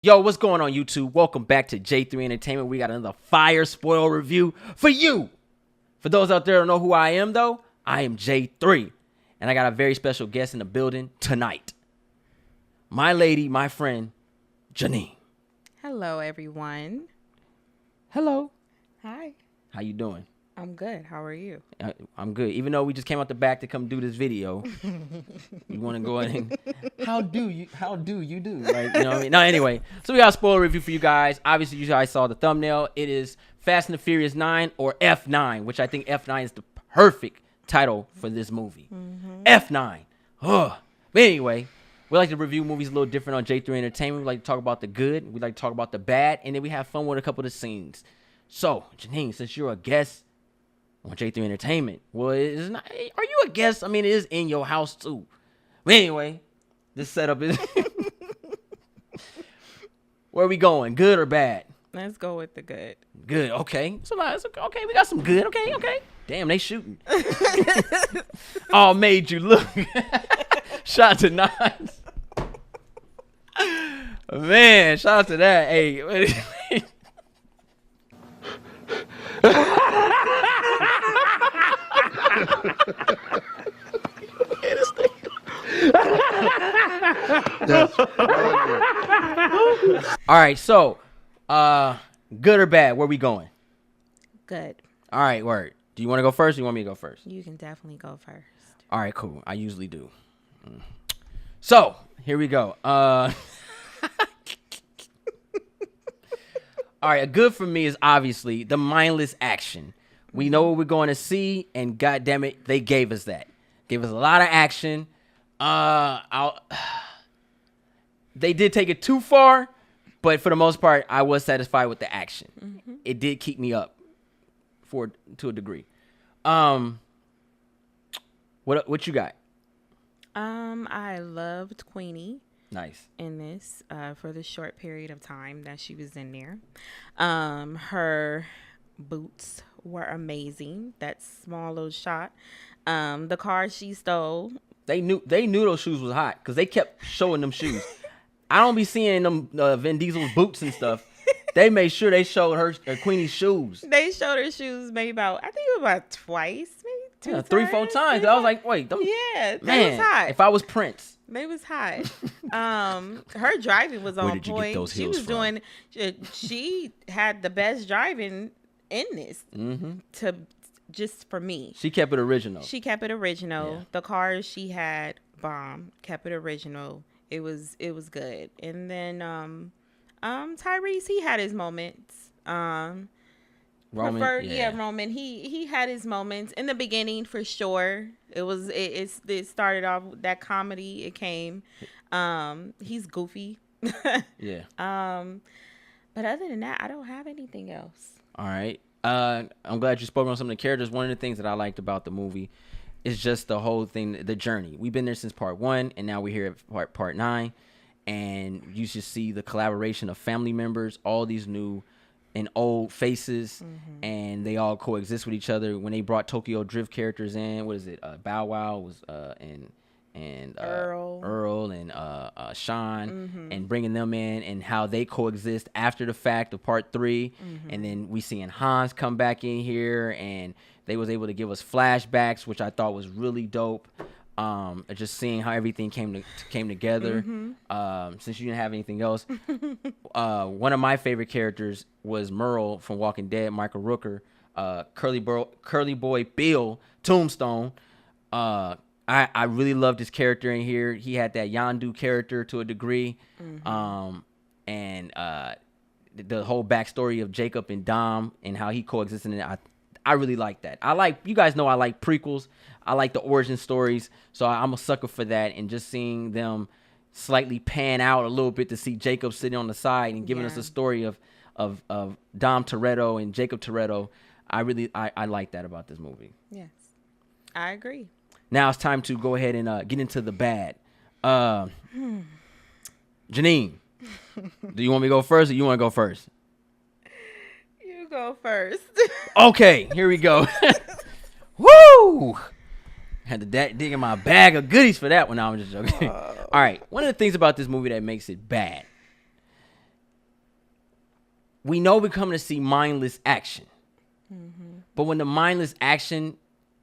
Yo, what's going on, YouTube? Welcome back to J3 Entertainment. We got another fire spoil review for you. For those out there who don't know who I am, though, I am J3. And I got a very special guest in the building tonight. My lady, my friend, Janine. Hello, everyone. Hello. Hi. How you doing? I'm good. How are you? I'm good. Even though we just came out the back to come do this video, you want to go ahead and how do you do? Like, you know what I mean? No, anyway. So we got a spoiler review for you guys. Obviously, you guys saw the thumbnail. It is Fast and the Furious 9 or F9, which I think F9 is the perfect title for this movie. F9. Ugh. But anyway, we like to review movies a little different on J3 Entertainment. We like to talk about the good. We like to talk about the bad. And then we have fun with a couple of the scenes. So, Janine, since you're a guest on J3 Entertainment, well, it's not, are you a guest? I mean, it is in your house, too. But anyway, this setup is... Where are we going? Good or bad? Let's go with the good. Good, okay. So, okay, we got some good. Okay. Damn, they shooting. All made you look. Shout to Nas. Man, shout out to that. Hey, all right, so good or bad? Where we going? Good. All right, word. Do you want to go first or you want me to go first? You can definitely go first. All right, cool. I usually do. So, here we go. All right, a good for me is obviously the mindless action. We know what we're going to see, and goddamn it, they gave us that. Gave us a lot of action. They did take it too far, but for the most part, I was satisfied with the action. It did keep me up to a degree. What you got? I loved Queenie Nice. in this for the short period of time that she was in there. Her boots were amazing. That small little shot. The car she stole. They knew those shoes was hot because they kept showing them shoes. I don't be seeing them Vin Diesel's boots and stuff. They made sure they showed her Queenie's shoes. They showed her shoes maybe about twice, maybe 3-4 times. I was like, wait, them, yeah, that man, was hot. if I was Prince. They was hot. Her driving was on Where did you point. get those She heels was from? doing. She had the best driving in this. To just for me, She kept it original. she kept it original. Yeah. The cars she had, bomb. Kept it original. It was good. And then Tyrese, he had his moments. Roman, Roman. He had his moments in the beginning for sure. It started off with that comedy. It came. He's goofy. Yeah. But other than that, I don't have anything else. All right. I'm glad you spoke on some of the characters. One of the things that I liked about the movie is just the whole thing, the journey. We've been there since part 1, and now we're here at part 9. And you should see the collaboration of family members, all these new and old faces, and they all coexist with each other. When they brought Tokyo Drift characters in, what is it? Bow Wow was and Earl and Sean, and bringing them in and how they coexist after the fact of part 3, and then we seeing Hans come back in here, and they was able to give us flashbacks, which I thought was really dope. Just seeing how everything came together. Since you didn't have anything else, one of my favorite characters was Merle from Walking Dead, Michael Rooker, Curly Boy Bill Tombstone. I really loved his character in here. He had that Yondu character to a degree, and the whole backstory of Jacob and Dom and how he coexisted in it. I really like that. You guys know I like prequels. I like the origin stories, so I'm a sucker for that. And just seeing them slightly pan out a little bit to see Jacob sitting on the side and giving us a story of Dom Toretto and Jacob Toretto. I like that about this movie. Yes, I agree. Now it's time to go ahead and get into the bad. Janine, do you want me to go first or you want to go first? You go first. Okay, here we go. Woo! Had to dig in my bag of goodies for that one. No, I'm just joking. All right. One of the things about this movie that makes it bad we know we're coming to see mindless action. But when the mindless action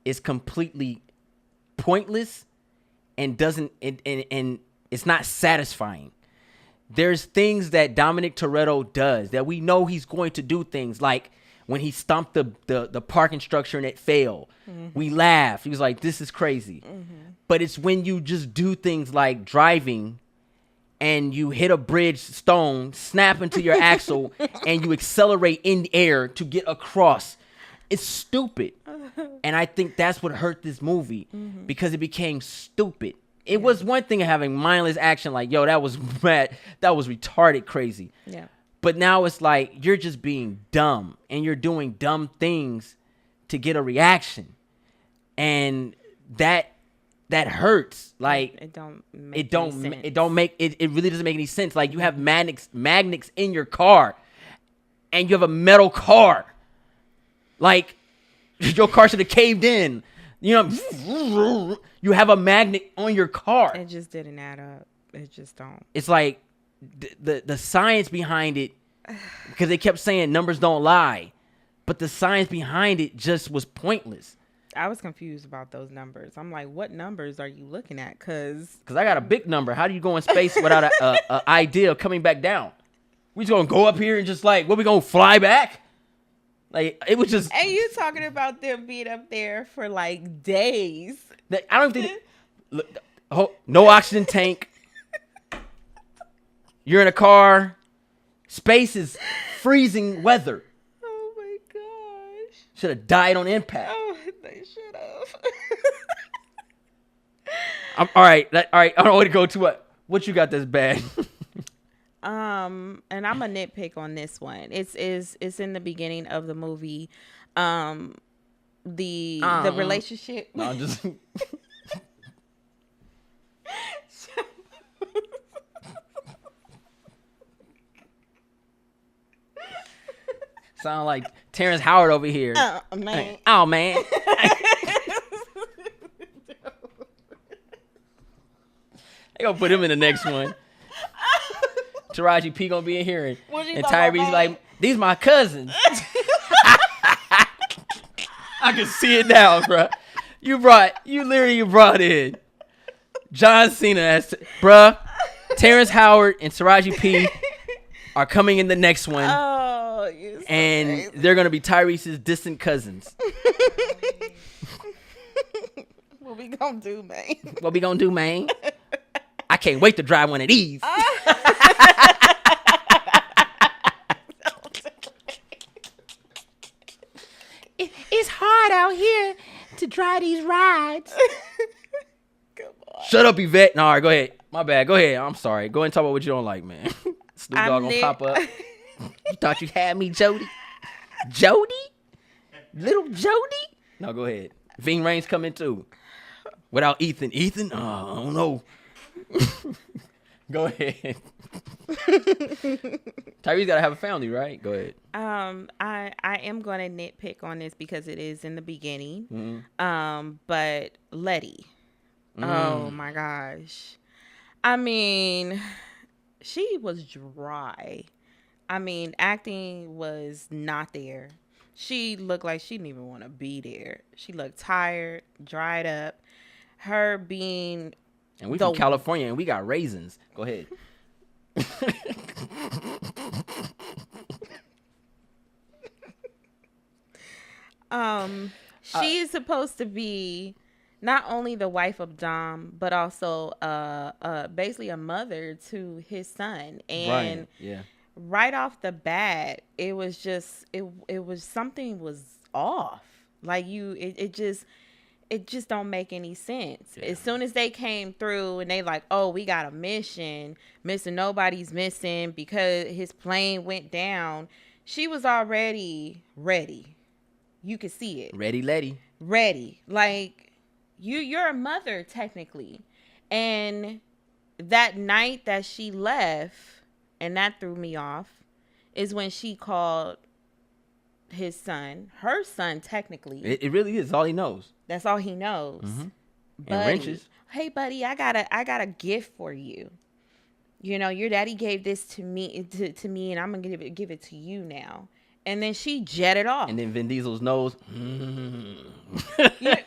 is completely pointless and doesn't and it's not satisfying. There's things that Dominic Toretto does that we know he's going to do, things like when he stomped the parking structure and it failed. We laughed. He was like, this is crazy. But it's when you just do things like driving and you hit a bridge stone, snap into your axle, and you accelerate in the air to get across. It's stupid. And I think that's what hurt this movie because it became stupid. It was one thing of having mindless action like, yo, that was mad. That was retarded crazy. Yeah. But now it's like you're just being dumb and you're doing dumb things to get a reaction. And that hurts. Like it don't make it really doesn't make any sense. Like you have magnets in your car and you have a metal car. Like your car should have caved in. You know, you have a magnet on your car. It just didn't add up. It just don't. It's like the science behind it, because they kept saying numbers don't lie, but the science behind it just was pointless. I was confused about those numbers. I'm like, what numbers are you looking at? Because I got a big number. How do you go in space without a idea of coming back down? We just gonna go up here and just like, what, we gonna fly back? Like, it was just... And you talking about them being up there for, like, days. I don't think... No oxygen tank. You're in a car. Space is freezing weather. Oh, my gosh. Should have died on impact. Oh, they should have. All right. I don't want to go to what you got that's bad. And I'm a nitpick on this one. It's in the beginning of the movie. The relationship. No, I'm just. Sound like Terrence Howard over here. Oh man. Oh man. They gonna put him in the next one. Taraji P gonna be in here and Tyrese like, these my cousins. I can see it now, bro. You literally brought in John Cena as, bruh. Terrence Howard and Taraji P are coming in the next one. Oh, and crazy. They're gonna be Tyrese's distant cousins. What we gonna do, man? What we gonna do, man? I can't wait to drive one of these. It's hard out here to drive these rides. Come on. Shut up, Yvette. No, all right, go ahead. My bad. Go ahead. I'm sorry. Go ahead and talk about what you don't like, man. Snoop Dogg gonna pop up. You thought you had me, Jody? Jody? Little Jody? No, go ahead. Ving Rhames coming too. Without Ethan. Ethan? Oh, I don't know. Go ahead. Tyrese gotta have a family, right? Go ahead. I am gonna nitpick on this because it is in the beginning. Mm-hmm. But Letty. Oh my gosh. I mean, she was dry. I mean, acting was not there. She looked like she didn't even want to be there. She looked tired, dried up. Her being... And we from California and we got raisins. Go ahead. She is supposed to be not only the wife of Dom, but also basically a mother to his son. And Brian, yeah. Right off the bat, it was just it was something was off. Like it just don't make any sense. Yeah. As soon as they came through and they like, oh, we got a mission, Mr. Nobody's missing because his plane went down. She was already ready. You could see it. Ready, Letty. Ready. Like you're a mother technically. And that night that she left, and that threw me off, is when she called his son, her son technically. It really is all he knows. That's all he knows. Mm-hmm. Buddy, and wrenches. Hey buddy, I got a gift for you. you know, your daddy gave this to me, and I'm gonna give it to you now. And then she jetted off. And then Vin Diesel's nose. Yeah,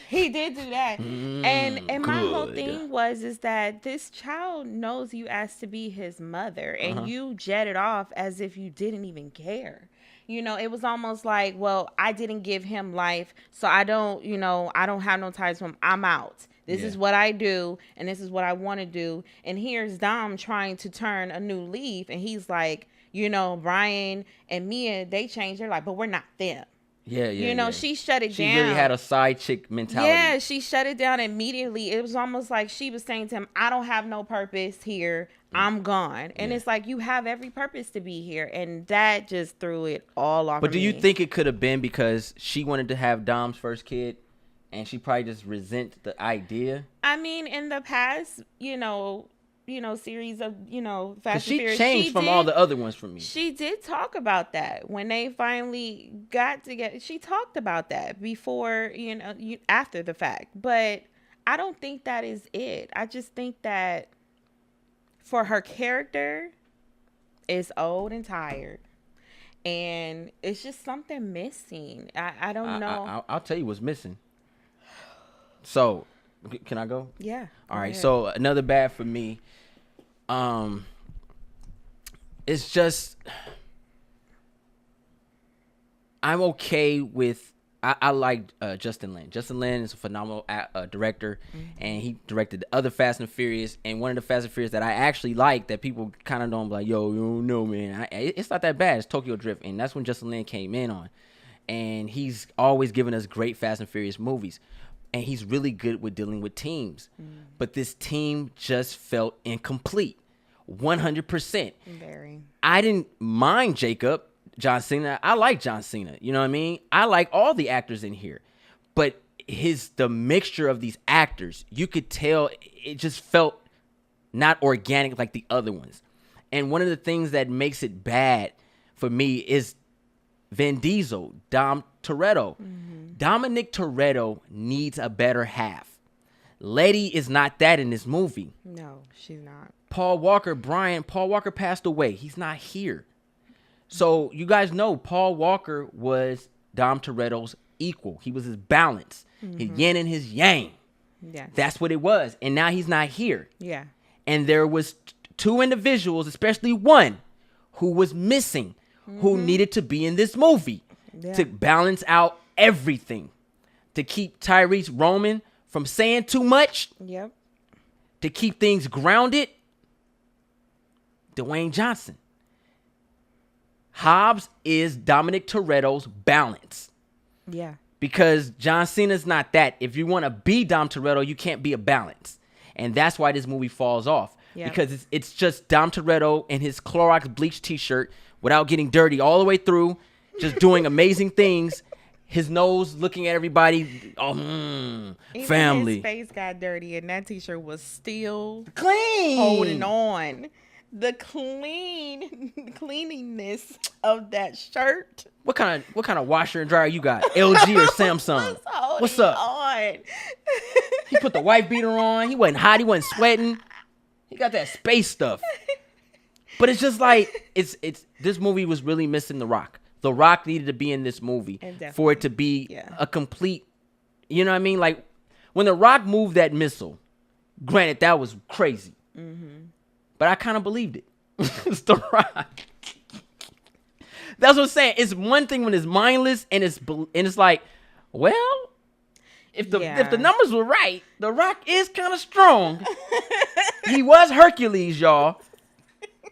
he did do that. And my whole Good. thing was is that this child knows you asked to be his mother, and you jetted off as if you didn't even care. You know, it was almost like, well, I didn't give him life, so I don't, you know, I don't have no ties with him. I'm out. This Yeah. is what I do, and this is what I want to do. And here's Dom trying to turn a new leaf, and he's like, you know, Brian and Mia, they changed their life, but we're not them. Yeah, You know, yeah. she shut it She down. really had a side chick mentality. Yeah, she shut it down immediately. It was almost like she was saying to him, I don't have no purpose here. I'm gone. And Yeah. it's like, you have every purpose to be here. And that just threw it all off. But of do you me. think it could have been because she wanted to have Dom's first kid, and she probably just resent the idea? I mean, in the past, series of, Because Fast and she Furious, changed from all the other ones for me. She did talk about that when they finally got together. She talked about that before, after the fact. But I don't think that is it. I just think that for her character, it's old and tired. And it's just something missing. I don't know. I'll tell you what's missing. So, can I go? Yeah. All right. go ahead. So another bad for me. It's just I'm okay with. I like Justin Lin. Justin Lin is a phenomenal director, and he directed the other Fast and Furious. And one of the Fast and Furious that I actually like, that people kind of don't like, yo, you don't know, man. It's not that bad. It's Tokyo Drift, and that's when Justin Lin came in on. And he's always given us great Fast and Furious movies. And he's really good with dealing with teams. But this team just felt incomplete. 100%. Very. I didn't mind John Cena. I like John Cena. You know what I mean? I like all the actors in here. But the mixture of these actors, you could tell it just felt not organic like the other ones. And one of the things that makes it bad for me is Vin Diesel, Dom Toretto. Dominic Toretto needs a better half. Letty is not that in this movie. No, she's not. Paul Walker passed away. He's not here. So you guys know Paul Walker was Dom Toretto's equal. He was his balance, his yin and his yang. Yeah. That's what it was. And now he's not here. Yeah. And there was two individuals, especially one, who was missing, who needed to be in this movie to balance out everything, to keep Tyrese Roman from saying too much, Yep. to keep things grounded. Dwayne Johnson. Hobbs is Dominic Toretto's balance. Yeah. Because John Cena's not that. If you want to be Dom Toretto, you can't be a balance. And that's why this movie falls off. Yep. Because it's just Dom Toretto in his Clorox bleach t-shirt without getting dirty all the way through, just doing amazing things. His nose looking at everybody. Even Family. his face got dirty, and that t-shirt was still Clean. holding on. The cleanliness of that shirt. What kind of washer and dryer you got? LG or Samsung? was What's up? holding on. He put the wife beater on. He wasn't hot. He wasn't sweating. He got that space stuff. But it's just like it's this movie was really missing The Rock. The Rock needed to be in this movie for it to be a complete. You know what I mean? Like when The Rock moved that missile. Granted, that was crazy. But I kind of believed it. It's The Rock. That's what I'm saying. It's one thing when it's mindless and it's like, well, if the numbers were right, The Rock is kind of strong. He was Hercules, y'all.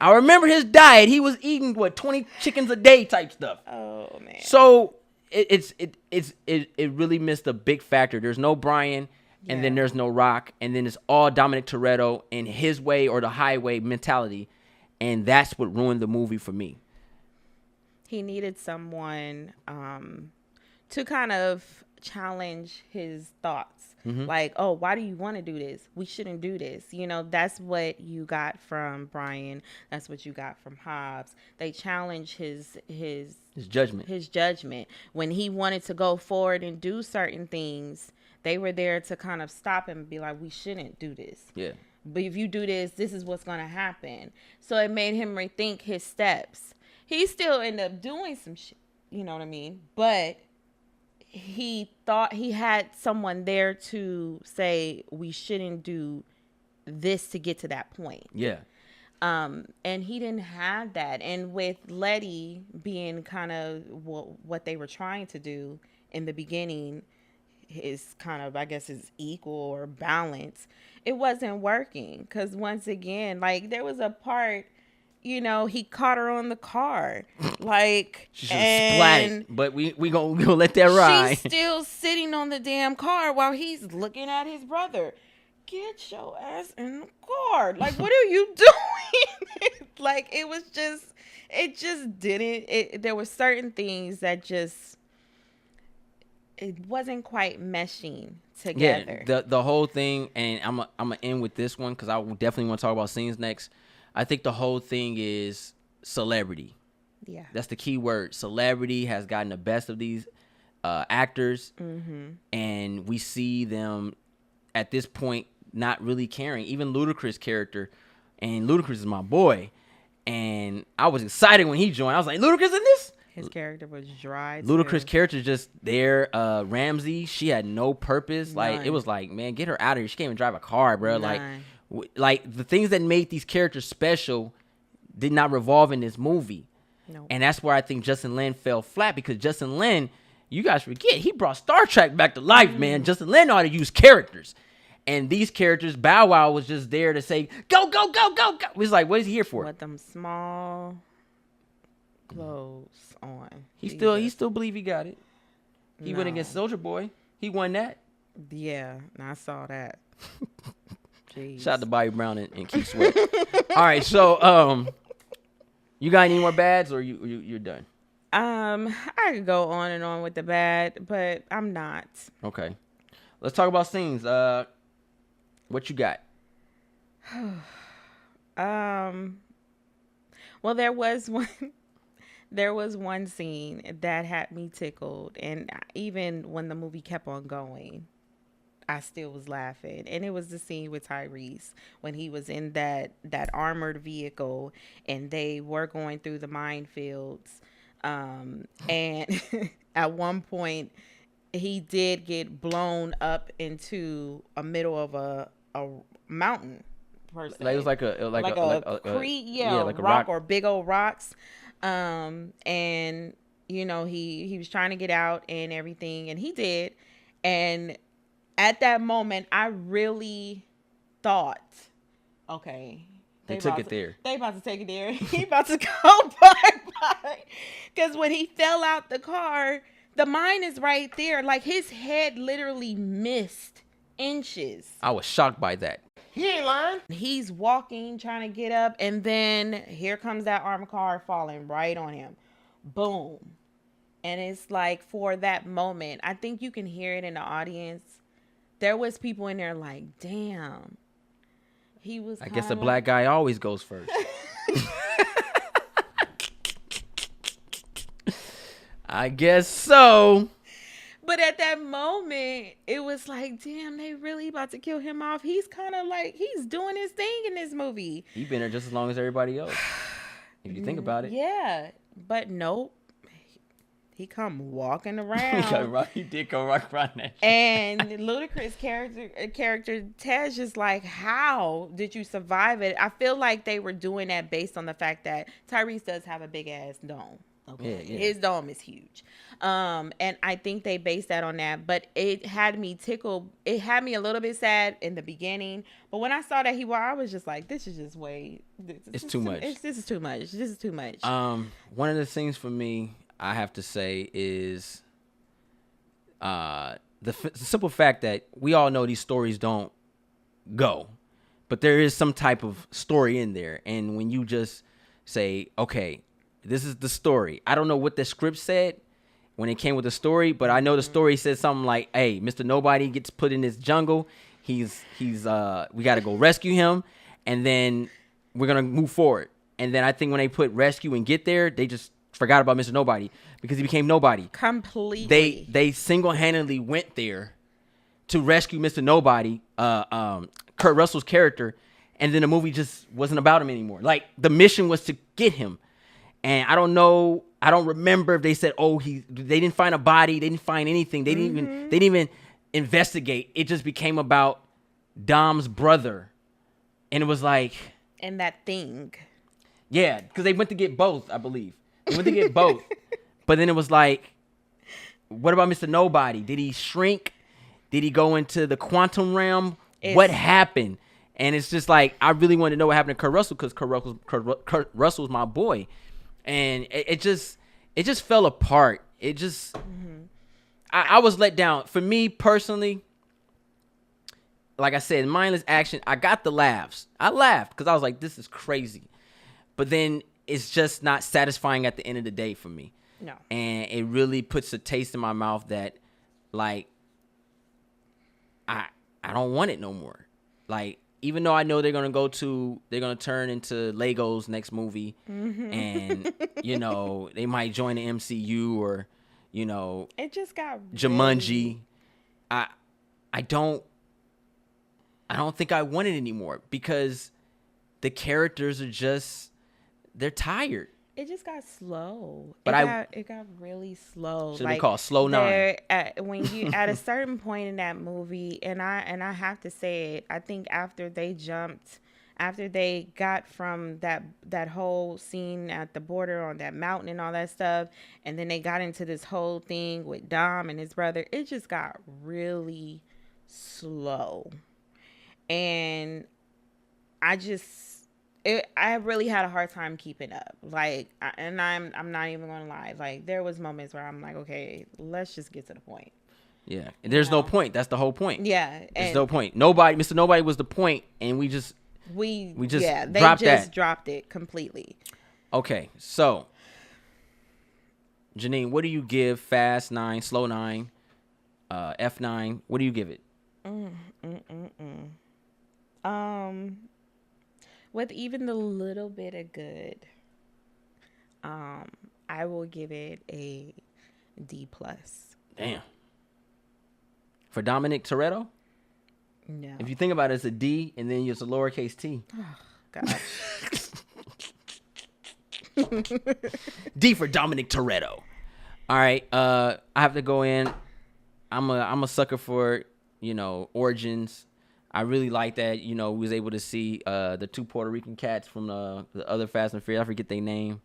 I remember his diet. He was eating 20 chickens a day type stuff. Oh man. So it really missed a big factor. There's no Brian. And then there's no Rock. And then it's all Dominic Toretto and his way or the highway mentality. And that's what ruined the movie for me. He needed someone to kind of challenge his thoughts. Like, oh, why do you want to do this? We shouldn't do this. You know, that's what you got from Brian. That's what you got from Hobbs. They challenge his judgment. His judgment. When he wanted to go forward and do certain things, they were there to kind of stop him and be like, we shouldn't do this. Yeah. but if you do this, this is what's going to happen. So it made him rethink his steps. He still ended up doing some shit, you know what I mean? But he thought he had someone there to say, we shouldn't do this to get to that point. Yeah. And he didn't have that. And with Letty being kind of what they were trying to do in the beginning, is kind of, I guess, is equal or balance. It wasn't working because once again, like there was a part, you know, he caught her on the car, like, She should have splatted, but we gonna let that ride. She's still sitting on the damn car while he's looking at his brother. Get your ass in the car. Like, what are you doing? Like, it just didn't. There were certain things that just, it wasn't quite meshing together. Yeah, the whole thing, and I'm gonna end with this one because I definitely want to talk about scenes next. I think the whole thing is celebrity. Yeah. That's the key word. Celebrity has gotten the best of these actors, and we see them at this point not really caring. Even Ludacris' character, and Ludacris is my boy, and I was excited when he joined. I was like, Ludacris in this? His character was dry. Ludacris' character just there. Ramsey, she had no purpose. Like, None. it was like, man, get her out of here. She can't even drive a car, bro. None. Like the things that made these characters special did not revolve in this movie. Nope. And that's where I think Justin Lin fell flat, because Justin Lin, you guys forget, he brought Star Trek back to life, man. Justin Lin know how to use characters. And these characters, Bow Wow was just there to say, go, go, go, go, go. He's like, what is he here for? With them small clothes on. He still believe he got it. He went against Soulja Boy. He won that. Yeah, I saw that. Jeez. Shout out to Bobby Brown and Keith Sweat. All right, so you got any more bads, or you're done? I could go on and on with the bad, but I'm not. Okay, let's talk about scenes. What you got? Well, there was one scene that had me tickled, and even when the movie kept on going, I still was laughing. And it was the scene with Tyrese when he was in that armored vehicle and they were going through the minefields. And at one point he did get blown up into a middle of a mountain. Like it was like a creek, like a rock or big old rocks. And you know, he was trying to get out and everything, and he did. And at that moment, I really thought, okay, they took it there. They about to take it there. He about to go bye. Because when he fell out the car, the mine is right there. Like, his head literally missed inches. I was shocked by that. He ain't lying. He's walking, trying to get up, and then here comes that armored car falling right on him. Boom. And it's like, for that moment, I think you can hear it in the audience. There was people in there like, damn. He was I guess the black guy always goes first. I guess so. But at that moment, it was like, damn, they really about to kill him off. He's kind of like, he's doing his thing in this movie. He's been there just as long as everybody else, if you think about it. Yeah, but nope. He come walking around. He did go rock around that shit. And Ludacris' character Tej is like, how did you survive it? I feel like they were doing that based on the fact that Tyrese does have a big ass dome. Okay, yeah. His dome is huge, and I think they based that on that. But it had me tickled. It had me a little bit sad in the beginning, but when I saw that I was just like, this is just way. It's too much. This is too much. This is too much. One of the things for me, I have to say, is the simple fact that we all know these stories don't go, but there is some type of story in there. And when you just say, okay, this is the story. I don't know what the script said when it came with the story, but I know the story said something like, hey, Mr. Nobody gets put in this jungle. We got to go rescue him, and then we're going to move forward. And then I think when they put rescue and get there, they just forgot about Mr. Nobody because he became nobody. Completely. They single-handedly went there to rescue Mr. Nobody, Kurt Russell's character, and then the movie just wasn't about him anymore. Like the mission was to get him, and I don't know. I don't remember if they said, "Oh, they didn't find a body. They didn't find anything. They didn't even investigate." It just became about Dom's brother, and it was like, And that thing. yeah, because they went to get both. I believe they went to get both, but then it was like, what about Mr. Nobody? Did he shrink? Did he go into the quantum realm? What happened? And it's just like, I really wanted to know what happened to Kurt Russell, because Kurt Russell's my boy. And it just fell apart. It just, I was let down. For me personally, like I said, mindless action, I got the laughs. I laughed because I was like, this is crazy. But then it's just not satisfying at the end of the day for me. No. And it really puts a taste in my mouth that, like, I don't want it no more. Like, even though I know they're gonna turn into Legos next movie, and they might join the MCU, or It just got Jumanji. I don't think I want it anymore, because the characters are they're tired. It just got slow. But it got really slow. Should be called Slow 9. When you at a certain point in that movie, and I have to say it, I think after they got from that whole scene at the border on that mountain and all that stuff, and then they got into this whole thing with Dom and his brother, it just got really slow. And I really had a hard time keeping up. Like, and I'm not even gonna lie. Like, there was moments where I'm like, okay, let's just get to the point. Yeah, and there's no point. That's the whole point. Yeah, there's no point. Mr. Nobody was the point, and we just dropped it completely. Okay, so Janine, what do you give Fast 9, Slow 9, F9? What do you give it? With even the little bit of good, I will give it a D+. Damn. For Dominic Toretto? No. If you think about it, it's a D, and then it's a lowercase t. Oh, gosh. D for Dominic Toretto. All right. I have to go in. I'm a sucker for, origins. I really like that, we was able to see the two Puerto Rican cats from the other Fast and Furious. I forget their name.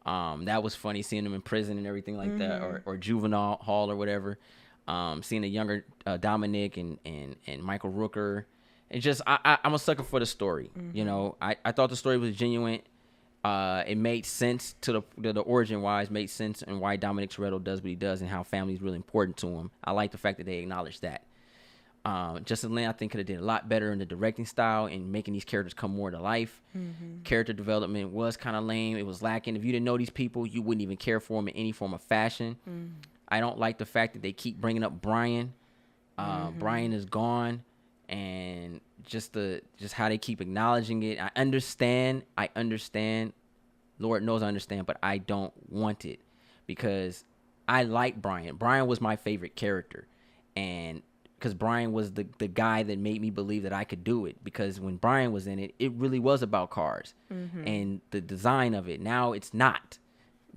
That was funny, seeing them in prison and everything like that, or juvenile hall or whatever. Seeing the younger Dominic and Michael Rooker. It's just, I'm a sucker for the story. I thought the story was genuine. It made sense to the origin wise, made sense, and why Dominic Toretto does what he does, and how family is really important to him. I like the fact that they acknowledge that. Justin Lin, I think, could have did a lot better in the directing style and making these characters come more to life. Character development was kind of lame. It was lacking. If you didn't know these people, you wouldn't even care for them in any form of fashion. I don't like the fact that they keep bringing up Brian. Brian is gone, and just how they keep acknowledging it. I understand. Lord knows I understand, but I don't want it, because I like Brian. Brian was my favorite character, and because Brian was the guy that made me believe that I could do it. Because when Brian was in it, it really was about cars and the design of it. Now it's not.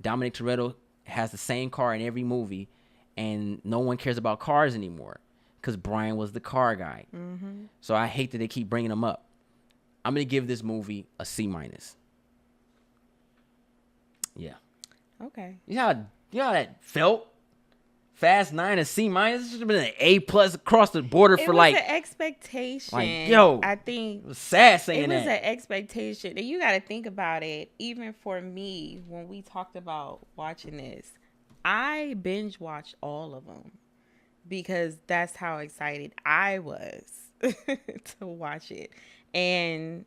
Dominic Toretto has the same car in every movie, and no one cares about cars anymore, because Brian was the car guy. So I hate that they keep bringing him up. I'm going to give this movie a C-. Yeah. Okay. You know how that felt? Fast 9 and C-. This should have been an A+ across the border for an expectation. I think it was sad saying that. It was that. an expectation. And you got to think about it. Even for me, when we talked about watching this, I binge watched all of them, because that's how excited I was to watch it. And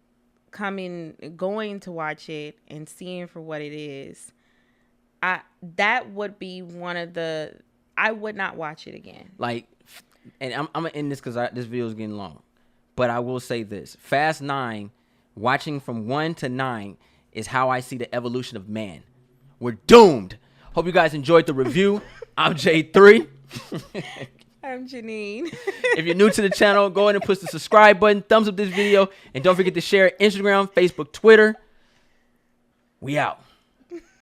going to watch it and seeing for what it is, that would be one of the... I would not watch it again. Like, and I'm gonna end this because this video is getting long, but I will say this: Fast 9, watching from 1 to 9, is how I see the evolution of man. We're doomed. Hope you guys enjoyed the review. I'm J3. I'm Janine. If you're new to the channel, go ahead and push the subscribe button, thumbs up this video, and don't forget to share it. Instagram, Facebook, Twitter. We out.